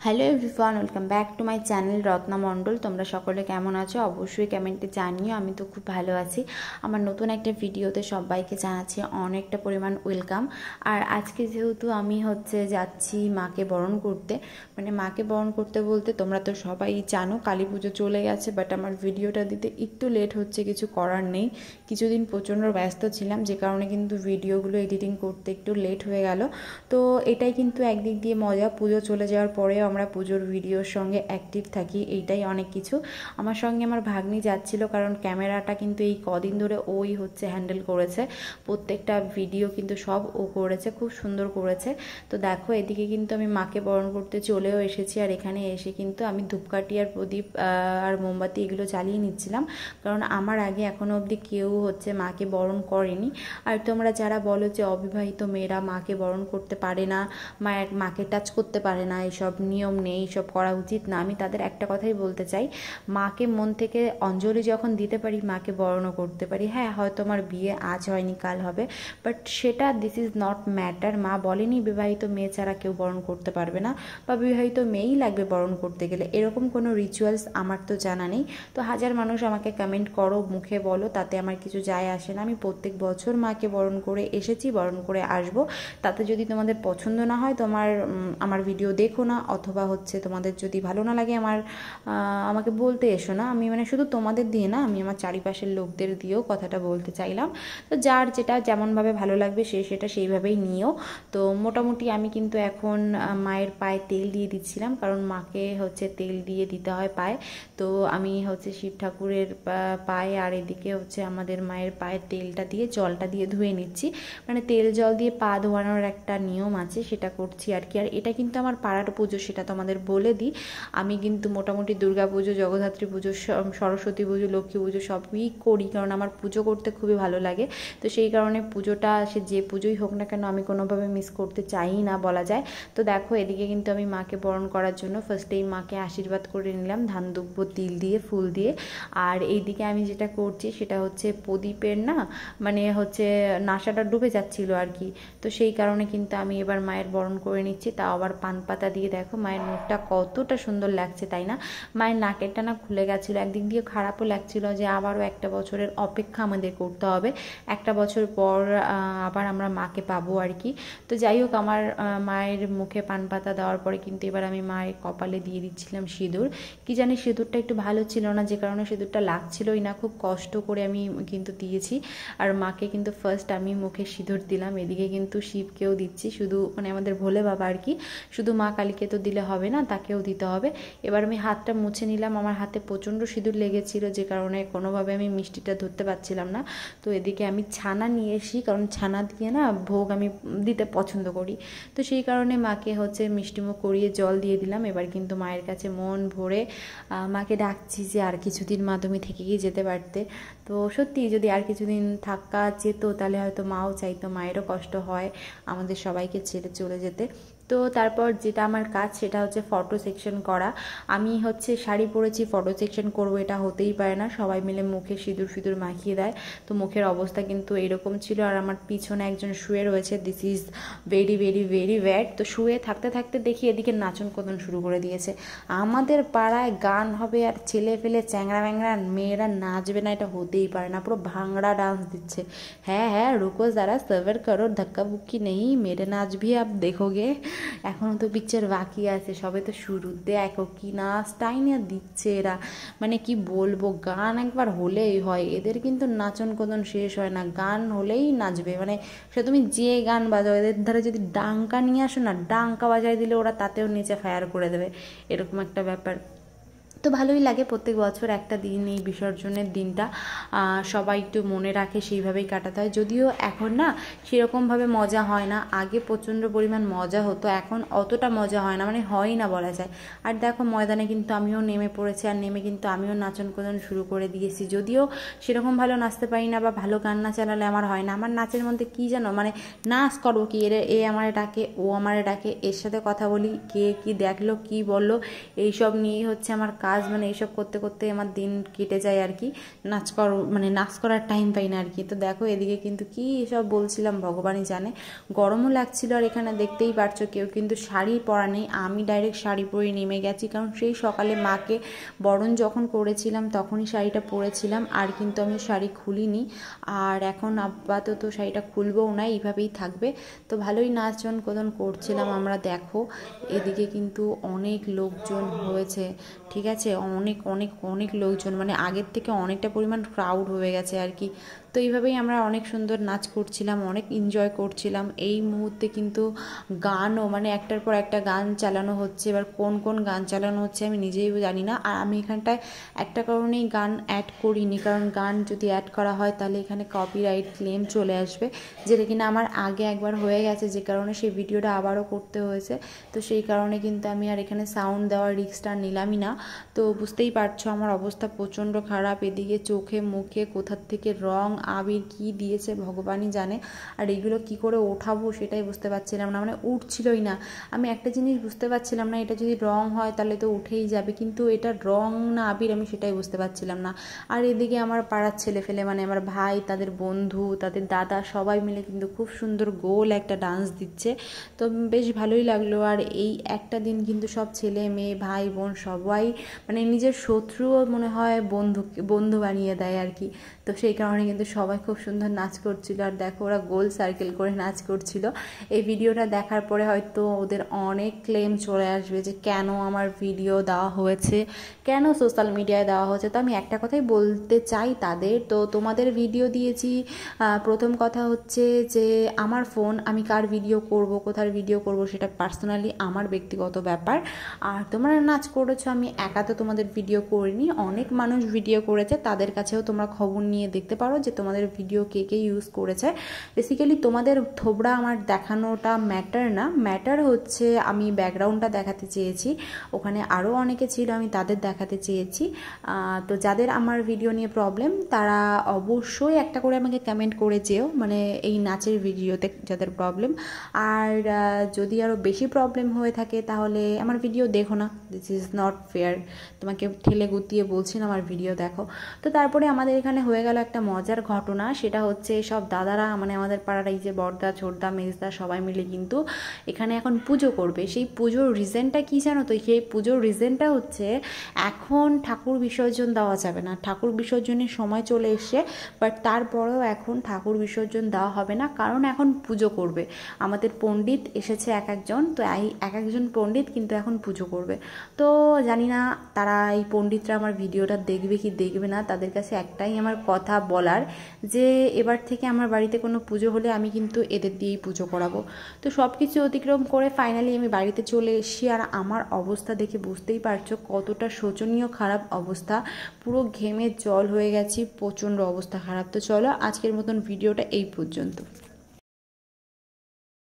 Hello everyone, welcome back to my channel Ratna Mondal. তোমরা সকলে কেমন আছো অবশ্যই কমেন্টে জানিও। আমি তো খুব ভালো আছি। আমার নতুন একটা ভিডিওতে সবাইকে জানাচ্ছি অনেকটা পরিমাণ ওয়েলকাম। আর আজকে যেহেতু আমি যাচ্ছি মাকে বরণ করতে, মানে মাকে বরণ করতে বলতে তোমরা তো সবাই জানো কালী পুজো চলে গেছে, বাট আমার ভিডিওটা দিতে একটু লেট হচ্ছে, কিছু করার নেই। কিছুদিন প্রচণ্ড ব্যস্ত ছিলাম, যে কারণে কিন্তু ভিডিওগুলো এডিটিং করতে একটু লেট হয়ে গেল। তো এটাই কিন্তু একদিক দিয়ে মজা, পুজো চলে যাওয়ার পরেও আমরা পুজোর ভিডিওর সঙ্গে অ্যাক্টিভ থাকি, এইটাই অনেক কিছু। আমার সঙ্গে আমার ভাগ্নি যাচ্ছিল, কারণ ক্যামেরাটা কিন্তু এই কদিন ধরে ওই হ্যান্ডেল করেছে, প্রত্যেকটা ভিডিও কিন্তু সব ও করেছে, খুব সুন্দর করেছে। তো দেখো এদিকে কিন্তু আমি মাকে বরণ করতে চলেও এসেছি, আর এখানে এসে কিন্তু আমি ধূপকাঠি আর প্রদীপ আর মোমবাতি এগুলো জ্বালিয়ে নিচ্ছিলাম, কারণ আমার আগে এখনো অবধি কেউ মাকে বরণ করেনি। আর তোমরা যারা বলো যে অবিবাহিত মেয়েরা মাকে বরণ করতে পারে না, মাকে টাচ করতে পারে না, এইসব নিয়ম নেই, এইসব করা উচিত না, আমি তাদের একটা কথাই বলতে চাই, মাকে মন থেকে অঞ্জলি যখন দিতে পারি মাকে বরণও করতে পারি। হ্যাঁ, হয়তো আমার বিয়ে আজ হয়নি কাল হবে, বাট সেটা দিস ইজ নট ম্যাটার। মা বলেনি বিবাহিত মেয়ে ছাড়া কেউ বরণ করতে পারবে না, বা বিবাহিত মেয়েই লাগবে বরণ করতে গেলে, এরকম কোনো রিচুয়ালস আমার তো জানা নেই। তো হাজার মানুষ আমাকে কমেন্ট করো, মুখে বলো, তাতে আমার কিছু যায় আসে না। আমি প্রত্যেক বছর মাকে বরণ করে এসেছি, বরণ করে আসবো। তাতে যদি তোমাদের পছন্দ না হয় আমার ভিডিও দেখো না, অথবা তোমাদের যদি ভালো না লাগে আমাকে বলতে এসো না। আমি শুধু তোমাদের দিয়ে না, আমি আমার চারিপাশের লোকদের দিয়েও কথাটা বলতে চাইলাম। তো যার যেটা যেমনভাবে ভালো লাগবে সেটা সেইভাবেই নিও। তো মোটামুটি আমি কিন্তু এখন মায়ের পায়ে তেল দিয়ে দিচ্ছিলাম, কারণ মাকে তেল দিয়ে দিতে হয় পায়ে। তো আমি শিব ঠাকুরের পায়ে, আর এদিকে আমাদের মায়ের পায়ে তেলটা দিয়ে জলটা দিয়ে ধুয়ে নিচ্ছি। মানে তেল জল দিয়ে পা ধোয়ানোর একটা নিয়ম আছে, সেটা করছি আর কি। আর এটা কিন্তু আমার পাড়ার পুজো, সেটা তোমাদের বলে দিই। আমি কিন্তু মোটামুটি দুর্গা পুজো, জগদ্ধাত্রী পুজো, সরস্বতী পুজো, লক্ষ্মী পুজো সবই করি, কারণ আমার পুজো করতে খুবই ভালো লাগে। তো সেই কারণে পুজোটা সে যে পুজোই হোক না কেন আমি কোনোভাবে মিস করতে চাই না বলা যায়। তো দেখো এদিকে কিন্তু আমি মাকে বরণ করার জন্য ফার্স্টেই মাকে আশীর্বাদ করে নিলাম ধান দুব্য তিল দিয়ে, ফুল দিয়ে। আর এইদিকে আমি যেটা করছি সেটা প্রদীপের না, মানে নাসাটা ডুবে যাচ্ছিল আর কি। তো সেই কারণে কিন্তু আমি এবার মায়ের বরণ করে নিচ্ছি, তাও আবার পান পাতা দিয়ে। দেখো মায়ের মুখটা কতটা সুন্দর লাগছে, তাই না? মায়ের নাকেরটা না খুলে গেছিলো, একদিক দিয়ে খারাপও লাগছিল যে আবারও একটা বছরের অপেক্ষা আমাদের করতে হবে, একটা বছর পর আবার আমরা মাকে পাবো আর কি। তো যাই হোক, আমার মায়ের মুখে পান পাতা দেওয়ার পরে কিন্তু এবার আমি মায়ের কপালে দিয়ে দিচ্ছিলাম সিঁদুর। কি জানি সিঁদুরটা একটু ভালো ছিল না, যে কারণে সিঁদুরটা লাগছিলই না, খুব কষ্ট করে আমি কিন্তু দিয়েছি। আর মাকে কিন্তু ফার্স্ট আমি মুখে সিঁদুর দিলাম, এদিকে কিন্তু শিবকেও দিচ্ছি, শুধু আমাদের ভোলে বাবা আর কি, শুধু মা কালীকে তো দিলে হবে না, তাকেও দিতে হবে। এবার আমি হাতটা মুছে নিলাম, আমার হাতে প্রচণ্ড সিঁদুর লেগেছিল, যে কারণে কোনোভাবে আমি মিষ্টিটা ধরতে পারছিলাম না। তো এদিকে আমি ছানা নিয়ে এসি, কারণ ছানা দিয়ে না ভোগ আমি দিতে পছন্দ করি। তো সেই কারণে মাকে মিষ্টিমুখ করিয়ে জল দিয়ে দিলাম। এবার কিন্তু মায়ের কাছে মন ভরে মাকে ডাকছি যে আর কিছুদিন মা তুমি থেকে গিয়ে যেতে পারতে। তো সত্যি যদি আর কিছুদিন থাকা যেত তাহলে হয়তো মাও চাইতো, মায়েরও কষ্ট হয় আমাদের সবাইকে ছেড়ে চলে যেতে। তো তারপর যেটা আমার কাজ সেটা ফটো সেকশন করা। আমি শাড়ি পরেছি, ফটো সেকশন করবো, এটা হতেই পারে না। সবাই মিলে মুখে সিঁদুর ফিঁদুর মাখিয়ে দেয়, তো মুখের অবস্থা কিন্তু এরকম ছিল। আর আমার পিছনে একজন শুয়ে রয়েছে, this is very very very bad. তো শুয়ে থাকতে থাকতে দেখি এদিকে নাচন কোদন শুরু করে দিয়েছে। আমাদের পাড়ায় গান হবে আর ছেলে ফেলে চ্যাংড়া ব্যাংড়া মেয়েরা নাচবে না, এটা হতেই পারে না, পুরো ভাংড়া ডান্স দিচ্ছে। হ্যাঁ হ্যাঁ, রুকো যারা সবার করো, ধাক্কা বুক্কি নেই, মেরে নাচ ভি আপ দেখোগে। এখনও তো পিকচার বাকি আছে, সবে তো শুরু। দেখো কি নাচটাই না দিচ্ছে এরা, মানে কি বলবো, গান একবার হলেই হয় এদের, কিন্তু নাচন কোদন শেষ হয় না, গান হলেই নাচবে। মানে সে তুমি যে গান বাজাও, এদের ধারে যদি ডাঙ্কা নিয়ে আসো না, ডাঙ্কা বাজায় দিলে ওরা তাতেও নিচে ফায়ার করে দেবে, এরকম একটা ব্যাপার। তো ভালোই লাগে প্রত্যেক বছর একটা দিন, এই বিসর্জনের দিনটা সবাই একটু মনে রাখে, সেইভাবেই কাটাতে হয়। যদিও এখন না সেরকমভাবে মজা হয় না, আগে প্রচণ্ড পরিমাণ মজা হতো, এখন অতটা মজা হয় না, মানে হয়ই না বলা যায়। আর দেখো ময়দানে কিন্তু আমিও নেমে পড়েছি, আর নেমে কিন্তু আমিও নাচন কোদন শুরু করে দিয়েছি। যদিও সেরকম ভালো নাচতে পারি না, বা ভালো গান না চালালে আমার হয় না। আমার নাচের মধ্যে কী জানো, মানে নাচ করবো কি, এ আমারে ডাকে, ও আমারে ডাকে, এর সাথে কথা বলি, কে কি দেখলো কি বললো, এইসব নিয়েই আমার কাজ। কাজ, মানে এইসব করতে করতে আমার দিন কেটে যায় আর কি। নাচ করার টাইম পাই না আর কি। তো দেখো এদিকে কিন্তু কি এসব বলছিলাম ভগবানই জানে, গরমও লাগছিল। আর এখানে দেখতেই পারছো কেউ কিন্তু শাড়ি পরা নেই, আমি ডাইরেক্ট শাড়ি পরে নেমে গেছি, কারণ সেই সকালে মাকে বরণ যখন করেছিলাম তখনই শাড়িটা পরেছিলাম, আর কিন্তু আমি শাড়ি খুলিনি। আর এখন আপাতত শাড়িটা খুলবও না, এইভাবেই থাকবে। তো ভালোই নাচন কোদন করছিলাম আমরা। দেখো এদিকে কিন্তু অনেক লোকজন হয়েছে, ঠিক আছে, অনেক অনেক অনেক লোকজন, মানে আগের থেকে অনেকটা পরিমাণ ক্রাউড হয়ে গেছে আর কি। তো এইভাবেই আমরা অনেক সুন্দর নাচ করছিলাম, অনেক এনজয় করছিলাম। এই মুহূর্তে কিন্তু গানও, মানে একটার পর একটা গান চালানো হচ্ছে। এবার কোন কোন গান চালানো হচ্ছে আমি নিজেই জানি না। আর আমি এখানটায় একটা কারণেই গান অ্যাড করিনি, কারণ গান যদি অ্যাড করা হয় তাহলে এখানে কপিরাইট ক্লেম চলে আসবে, যেটা কিনা আমার আগে একবার হয়ে গেছে, যে কারণে সেই ভিডিওটা আবারও করতে হয়েছে। তো সেই কারণে কিন্তু আমি আর এখানে সাউন্ড দেওয়ার রিস্কটা নিলামই না। তো বুঝতেই পারছো আমার অবস্থা প্রচণ্ড খারাপ। এদিকে চোখে মুখে কোথার থেকে রং আবির কি দিয়েছে ভগবানই জানে। আর এগুলো কি করে ওঠাবো সেটাই বুঝতে পারছিলাম না, মানে উঠছিলই না। আমি একটা জিনিস বুঝতে পারছিলাম না, এটা যদি রং হয় তাহলে তো উঠেই যাবে, কিন্তু এটা রং না আবির আমি সেটাই বুঝতে পারছিলাম না। আর এদিকে আমার পাড়ার ছেলে ফেলে, মানে আমার ভাই, তাদের বন্ধু, তাদের দাদা, সবাই মিলে কিন্তু খুব সুন্দর গোল একটা ডান্স দিচ্ছে। তো বেশ ভালোই লাগলো। আর এই একটা দিন কিন্তু সব ছেলে মেয়ে ভাই বোন সবাই, মানে নিজের শত্রুও মনে হয় বন্ধু বানিয়ে দেয় আর কি। তো সেই কারণে কিন্তু সবাই খুব সুন্দর নাচ করছিল। আর দেখো ওরা গোল সার্কেল করে নাচ করছিল। এই ভিডিওটা দেখার পরে হয়তো ওদের অনেক ক্লেম চলে আসবে যে কেন আমার ভিডিও দেওয়া হয়েছে, কেন সোশ্যাল মিডিয়ায় দেওয়া হয়েছে। তো আমি একটা কথাই বলতে চাই তাদের, তো তোমাদের ভিডিও দিয়েছি, প্রথম কথা হচ্ছে যে আমার ফোন, আমি কার ভিডিও করব কোথার ভিডিও করব সেটা পার্সোনালি আমার ব্যক্তিগত ব্যাপার। আর তোমরা নাচ করেছো, আমি একা তো তোমাদের ভিডিও করিনি, অনেক মানুষ ভিডিও করেছে, তাদের কাছেও তোমরা খবর নিয়ে দেখতে পারো যে তোমাদের ভিডিও কে কে ইউজ করেছে। বেসিক্যালি তোমাদের থোবড়া আমার দেখানোটা ম্যাটার না, ম্যাটার হচ্ছে আমি ব্যাকগ্রাউন্ডটা দেখাতে চেয়েছি। ওখানে আরও অনেকে ছিল, আমি তাদের দেখাতে চেয়েছি। তো যাদের আমার ভিডিও নিয়ে প্রবলেম তারা অবশ্যই একটা করে আমাকে কমেন্ট করে যেও, মানে এই নাচের ভিডিওতে যাদের প্রবলেম। আর যদি আরও বেশি প্রবলেম হয়ে থাকে তাহলে আমার ভিডিও দেখো না, দিস ইজ নট ফেয়ার। তোমাকে ঠেলে গুতিয়ে বলছি না আমার ভিডিও দেখো। তো তারপরে আমাদের এখানে হয়ে গেল একটা মজার ঘটনা, সেটা হচ্ছে সব দাদারা, মানে আমাদের পাড়ার এই যে বড়দা ছোটদা মেজদা সবাই মিলে কিন্তু এখানে এখন পুজো করবে। সেই পুজোর রিজনটা কী জানো তো? সেই পুজোর রিজনটা হচ্ছে এখন ঠাকুর বিসর্জন দেওয়া যাবে না, ঠাকুর বিসর্জনের সময় চলে এসছে, বাট তারপরেও এখন ঠাকুর বিসর্জন দেওয়া হবে না, কারণ এখন পুজো করবে। আমাদের পণ্ডিত এসেছে এক একজন, তো এই এক একজন পণ্ডিত কিন্তু এখন পুজো করবে। তো জানি না তারা, এই পণ্ডিতরা আমার ভিডিওটা দেখবে কি দেখবে না। তাদের কাছে একটাই আমার কথা বলার, যে এবার থেকে আমার বাড়িতে কোনো পুজো হলে আমি কিন্তু এদের দিয়েই পুজো করাবো। তো সব কিছু অতিক্রম করে ফাইনালি আমি বাড়িতে চলে এসেছি। আর আমার অবস্থা দেখে বুঝতেই পারছো কতটা শোচনীয় খারাপ অবস্থা, পুরো ঘেমে জল হয়ে গেছি, প্রচণ্ড অবস্থা খারাপ। তো চলো আজকের মতন ভিডিওটা এই পর্যন্ত।